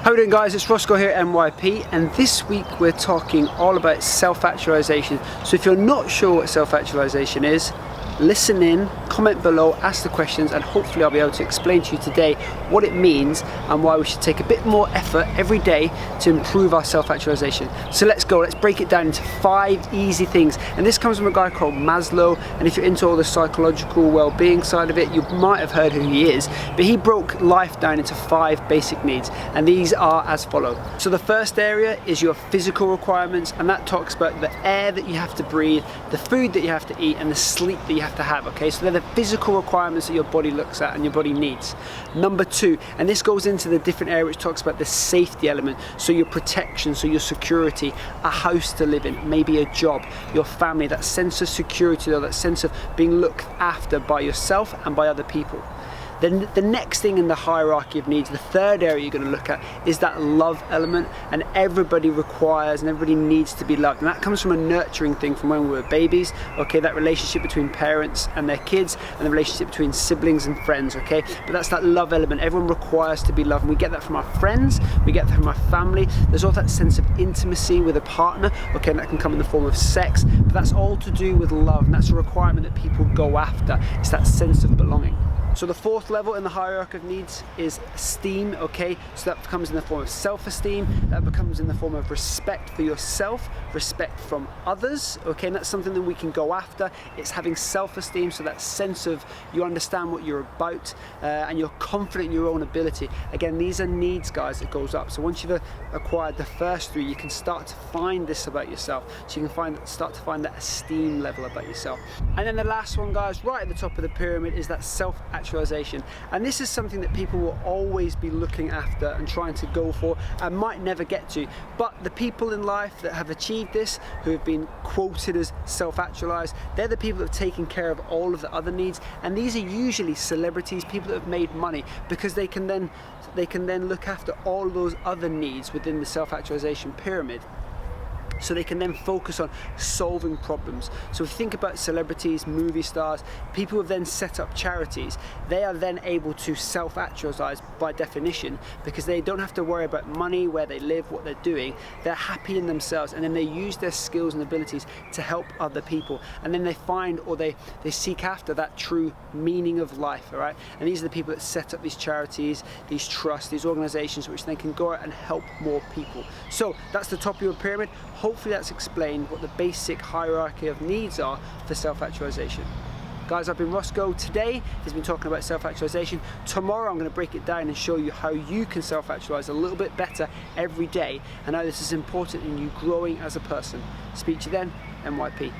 How are we doing, guys? It's Roscoe here, NYP, and this week we're talking all about self-actualization. So if you're not sure what self-actualization is, listen in, comment below, ask the questions, and hopefully I'll be able to explain to you today what it means and why we should take a bit more effort every day to improve our self-actualization. So let's go, let's break it down into 5 easy things. And this comes from a guy called Maslow, and if you're into all the psychological well-being side of it, you might have heard who he is, but he broke life down into 5 basic needs, and these are as follows. So the first area is your physical requirements, and that talks about the air that you have to breathe, the food that you have to eat, and the sleep that you have to have, okay? So they're the physical requirements that your body looks at and your body needs. Number 2, and this goes into the different area which talks about the safety element, so your protection, so your security, a house to live in, maybe a job, your family, that sense of security or that sense of being looked after by yourself and by other people. Then the next thing in the hierarchy of needs, the third area you're going to look at, is that love element, and everybody requires and everybody needs to be loved, and that comes from a nurturing thing from when we were babies, okay, that relationship between parents and their kids, and the relationship between siblings and friends, okay, but that's that love element. Everyone requires to be loved, and we get that from our friends, we get that from our family. There's all that sense of intimacy with a partner, okay, and that can come in the form of sex, but that's all to do with love, and that's a requirement that people go after. It's that sense of belonging. So the 4th level in the hierarchy of needs is esteem, okay? So that comes in the form of self-esteem, that becomes in the form of respect for yourself, respect from others, okay? And that's something that we can go after. It's having self-esteem, so that sense of you understand what you're about and you're confident in your own ability. Again, these are needs, guys, that goes up. So once you've acquired the first 3, you can start to find this about yourself. So you can start to find that esteem level about yourself. And then the last one, guys, right at the top of the pyramid, is that self-actualization. And this is something that people will always be looking after and trying to go for and might never get to. But the people in life that have achieved this, who have been quoted as self-actualized, they're the people that have taken care of all of the other needs. And these are usually celebrities, people that have made money, because they can then look after all those other needs within the self-actualization pyramid. So they can then focus on solving problems. So if you think about celebrities, movie stars, people who have then set up charities, they are then able to self-actualize by definition, because they don't have to worry about money, where they live, what they're doing. They're happy in themselves, and then they use their skills and abilities to help other people. And then they find, or they seek after that true meaning of life, all right? And these are the people that set up these charities, these trusts, these organizations, which then can go out and help more people. So that's the top of your pyramid. Hopefully that's explained what the basic hierarchy of needs are for self-actualization. Guys, I've been Roscoe. Today has been talking about self-actualization. Tomorrow I'm going to break it down and show you how you can self-actualize a little bit better every day, and how this is important in you growing as a person. Speak to you then, NYP.